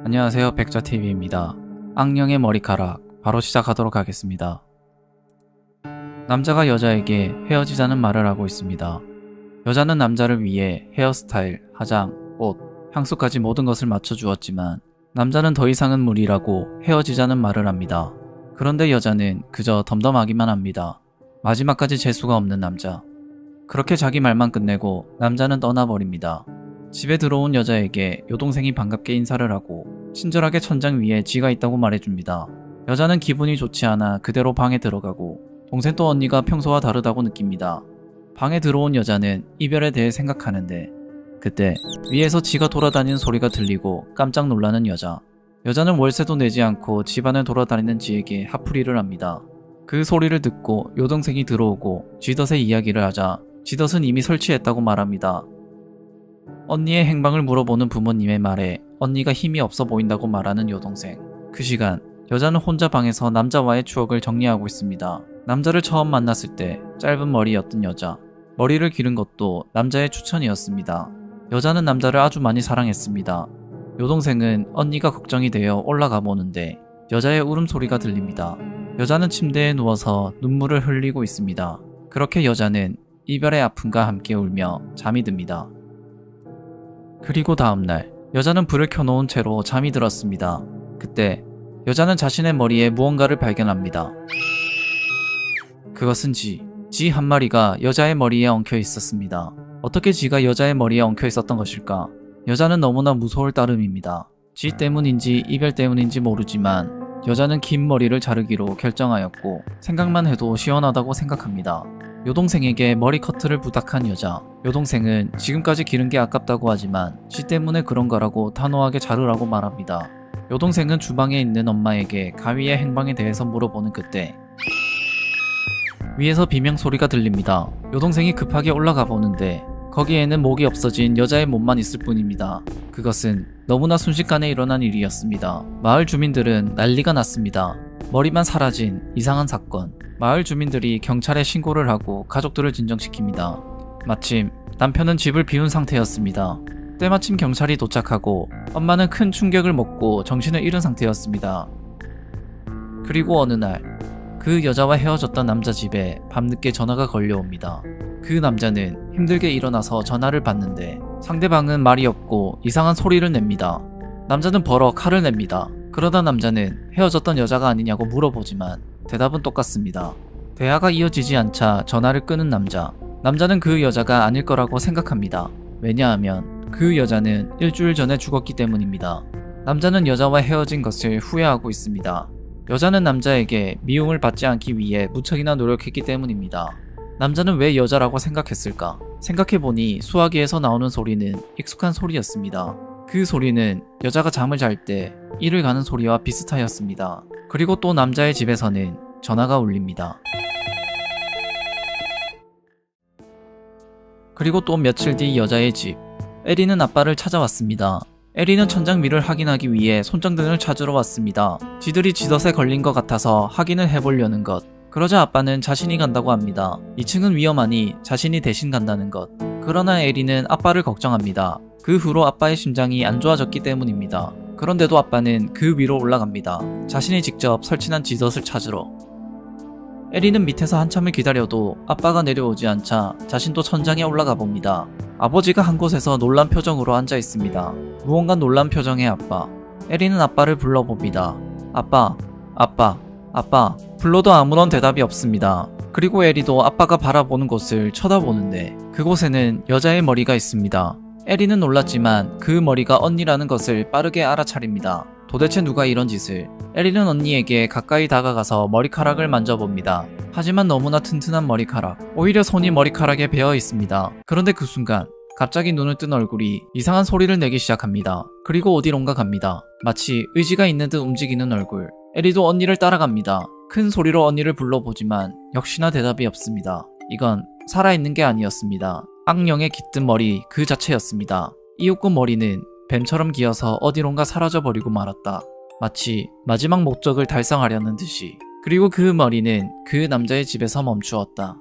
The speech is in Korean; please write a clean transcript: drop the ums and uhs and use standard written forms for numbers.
안녕하세요, 백자TV입니다. 악령의 머리카락 바로 시작하도록 하겠습니다. 남자가 여자에게 헤어지자는 말을 하고 있습니다. 여자는 남자를 위해 헤어스타일, 화장, 옷, 향수까지 모든 것을 맞춰주었지만 남자는 더 이상은 무리라고 헤어지자는 말을 합니다. 그런데 여자는 그저 덤덤하기만 합니다. 마지막까지 재수가 없는 남자. 그렇게 자기 말만 끝내고 남자는 떠나버립니다. 집에 들어온 여자에게 여동생이 반갑게 인사를 하고 친절하게 천장 위에 쥐가 있다고 말해줍니다. 여자는 기분이 좋지 않아 그대로 방에 들어가고 동생도 언니가 평소와 다르다고 느낍니다. 방에 들어온 여자는 이별에 대해 생각하는데 그때 위에서 쥐가 돌아다니는 소리가 들리고 깜짝 놀라는 여자. 여자는 월세도 내지 않고 집안을 돌아다니는 쥐에게 화풀이를 합니다. 그 소리를 듣고 여동생이 들어오고 쥐덫의 이야기를 하자 쥐덫은 이미 설치했다고 말합니다. 언니의 행방을 물어보는 부모님의 말에 언니가 힘이 없어 보인다고 말하는 여동생. 그 시간 여자는 혼자 방에서 남자와의 추억을 정리하고 있습니다. 남자를 처음 만났을 때 짧은 머리였던 여자. 머리를 기른 것도 남자의 추천이었습니다. 여자는 남자를 아주 많이 사랑했습니다. 여동생은 언니가 걱정이 되어 올라가 보는데 여자의 울음소리가 들립니다. 여자는 침대에 누워서 눈물을 흘리고 있습니다. 그렇게 여자는 이별의 아픔과 함께 울며 잠이 듭니다. 그리고 다음날 여자는 불을 켜놓은 채로 잠이 들었습니다. 그때 여자는 자신의 머리에 무언가를 발견합니다. 그것은 쥐 한 마리가 여자의 머리에 엉켜 있었습니다. 어떻게 쥐가 여자의 머리에 엉켜 있었던 것일까? 여자는 너무나 무서울 따름입니다. 쥐 때문인지 이별 때문인지 모르지만 여자는 긴 머리를 자르기로 결정하였고 생각만 해도 시원하다고 생각합니다. 여동생에게 머리 커트를 부탁한 여자. 여동생은 지금까지 기른 게 아깝다고 하지만 쥐 때문에 그런 거라고 단호하게 자르라고 말합니다. 여동생은 주방에 있는 엄마에게 가위의 행방에 대해서 물어보는 그때 위에서 비명소리가 들립니다. 여동생이 급하게 올라가 보는데 거기에는 목이 없어진 여자의 몸만 있을 뿐입니다. 그것은 너무나 순식간에 일어난 일이었습니다. 마을 주민들은 난리가 났습니다. 머리만 사라진 이상한 사건. 마을 주민들이 경찰에 신고를 하고 가족들을 진정시킵니다. 마침 남편은 집을 비운 상태였습니다. 때마침 경찰이 도착하고 엄마는 큰 충격을 먹고 정신을 잃은 상태였습니다. 그리고 어느 날 그 여자와 헤어졌던 남자 집에 밤늦게 전화가 걸려옵니다. 그 남자는 힘들게 일어나서 전화를 받는데 상대방은 말이 없고 이상한 소리를 냅니다. 남자는 벌어 칼을 냅니다. 그러다 남자는 헤어졌던 여자가 아니냐고 물어보지만 대답은 똑같습니다. 대화가 이어지지 않자 전화를 끄는 남자. 남자는 그 여자가 아닐 거라고 생각합니다. 왜냐하면 그 여자는 일주일 전에 죽었기 때문입니다. 남자는 여자와 헤어진 것을 후회하고 있습니다. 여자는 남자에게 미움을 받지 않기 위해 무척이나 노력했기 때문입니다. 남자는 왜 여자라고 생각했을까? 생각해보니 수화기에서 나오는 소리는 익숙한 소리였습니다. 그 소리는 여자가 잠을 잘 때 이를 가는 소리와 비슷하였습니다. 그리고 또 남자의 집에서는 전화가 울립니다. 그리고 또 며칠 뒤 여자의 집. 에리는 아빠를 찾아왔습니다. 에리는 천장 위를 확인하기 위해 손전등을 찾으러 왔습니다. 쥐들이 쥐덫에 걸린 것 같아서 확인을 해보려는 것. 그러자 아빠는 자신이 간다고 합니다. 2층은 위험하니 자신이 대신 간다는 것. 그러나 에리는 아빠를 걱정합니다. 그 후로 아빠의 심장이 안 좋아졌기 때문입니다. 그런데도 아빠는 그 위로 올라갑니다. 자신이 직접 설치한 쥐덫을 찾으러. 에리는 밑에서 한참을 기다려도 아빠가 내려오지 않자 자신도 천장에 올라가 봅니다. 아버지가 한 곳에서 놀란 표정으로 앉아 있습니다. 무언가 놀란 표정의 아빠. 에리는 아빠를 불러봅니다. 아빠. 불러도 아무런 대답이 없습니다. 그리고 에리도 아빠가 바라보는 곳을 쳐다보는데 그곳에는 여자의 머리가 있습니다. 에리는 놀랐지만 그 머리가 언니라는 것을 빠르게 알아차립니다. 도대체 누가 이런 짓을? 에리는 언니에게 가까이 다가가서 머리카락을 만져봅니다. 하지만 너무나 튼튼한 머리카락. 오히려 손이 머리카락에 베어 있습니다. 그런데 그 순간 갑자기 눈을 뜬 얼굴이 이상한 소리를 내기 시작합니다. 그리고 어디론가 갑니다. 마치 의지가 있는 듯 움직이는 얼굴. 에리도 언니를 따라갑니다. 큰 소리로 언니를 불러보지만 역시나 대답이 없습니다. 이건 살아있는 게 아니었습니다. 악령의 깃든 머리 그 자체였습니다. 이윽고 머리는 뱀처럼 기어서 어디론가 사라져버리고 말았다. 마치 마지막 목적을 달성하려는 듯이. 그리고 그 머리는 그 남자의 집에서 멈추었다.